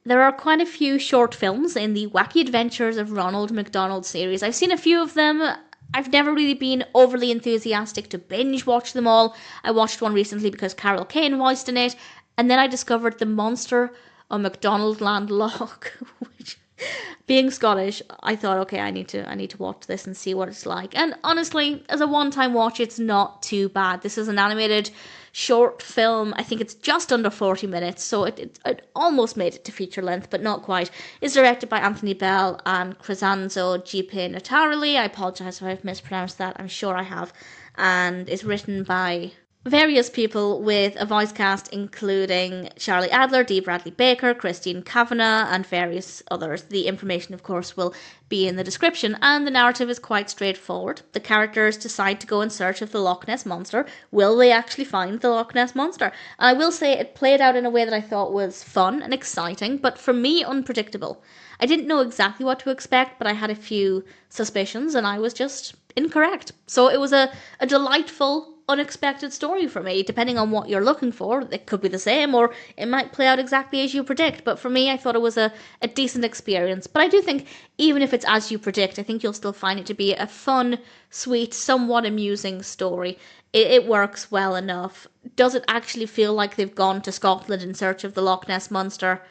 there are quite a few short films in the Wacky Adventures of Ronald McDonald series. I've seen a few of them. I've never really been overly enthusiastic to binge watch them all. I watched one recently because Carol Kane voiced in it, and then I discovered The Monster of McDonaldland Loch, which, being Scottish, I thought, okay, I need to watch this and see what it's like. And honestly, as a one-time watch, it's not too bad. This is an animated short film. I think it's just under 40 minutes, so it almost made it to feature length, but not quite. It's directed by Anthony Bell and Crescenzo Gipe Notarili. I apologise if I've mispronounced that. I'm sure I have. And it's written by various people with a voice cast including Charlie Adler, Dee Bradley Baker, Christine Cavanaugh, and various others. The information, of course, will be in the description, and the narrative is quite straightforward. The characters decide to go in search of the Loch Ness Monster. Will they actually find the Loch Ness Monster? And I will say it played out in a way that I thought was fun and exciting, but for me, unpredictable. I didn't know exactly what to expect, but I had a few suspicions, and I was just incorrect. So it was a delightful, unexpected story for me. Depending on what you're looking for, it could be the same, or it might play out exactly as you predict. But for me, I thought it was a decent experience. But I do think, even if it's as you predict, I think you'll still find it to be a fun, sweet, somewhat amusing story. It works well enough. Does it actually feel like they've gone to Scotland in search of the Loch Ness Monster?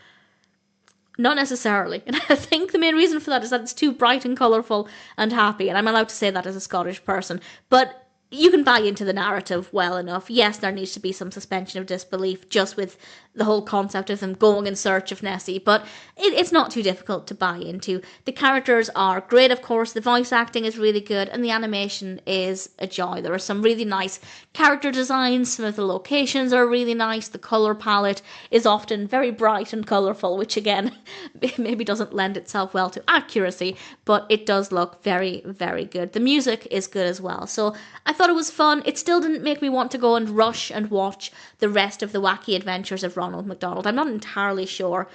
Not necessarily. And I think the main reason for that is that it's too bright and colourful and happy, and I'm allowed to say that as a Scottish person. But you can buy into the narrative well enough. Yes, there needs to be some suspension of disbelief just with the whole concept of them going in search of Nessie, but it's not too difficult to buy into. The characters are great, of course, the voice acting is really good, and the animation is a joy. There are some really nice character designs, some of the locations are really nice, the colour palette is often very bright and colourful, which again, maybe doesn't lend itself well to accuracy, but it does look very, very good. The music is good as well, so I thought it was fun. It still didn't make me want to go and rush and watch the rest of the Wacky Adventures of Ronald McDonald. I'm not entirely sure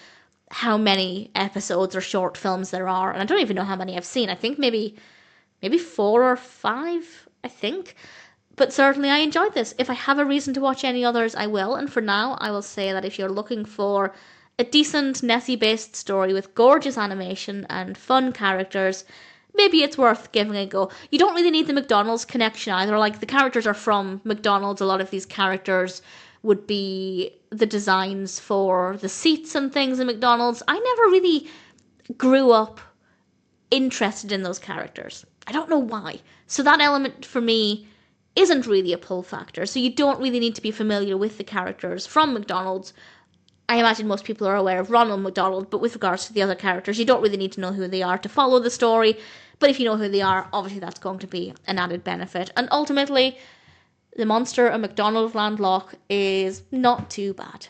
how many episodes or short films there are, and I don't even know how many I've seen. I think maybe 4 or 5, I think. But certainly I enjoyed this. If I have a reason to watch any others, I will. And for now, I will say that if you're looking for a decent Nessie-based story with gorgeous animation and fun characters, maybe it's worth giving a go. You don't really need the McDonald's connection either. Like, the characters are from McDonald's. A lot of these characters would be the designs for the seats and things in McDonald's. I never really grew up interested in those characters. I don't know why. So that element for me isn't really a pull factor. So you don't really need to be familiar with the characters from McDonald's. I imagine most people are aware of Ronald McDonald, but with regards to the other characters, you don't really need to know who they are to follow the story. But if you know who they are, obviously that's going to be an added benefit. And ultimately, The Monster of McDonaldland Loch is not too bad.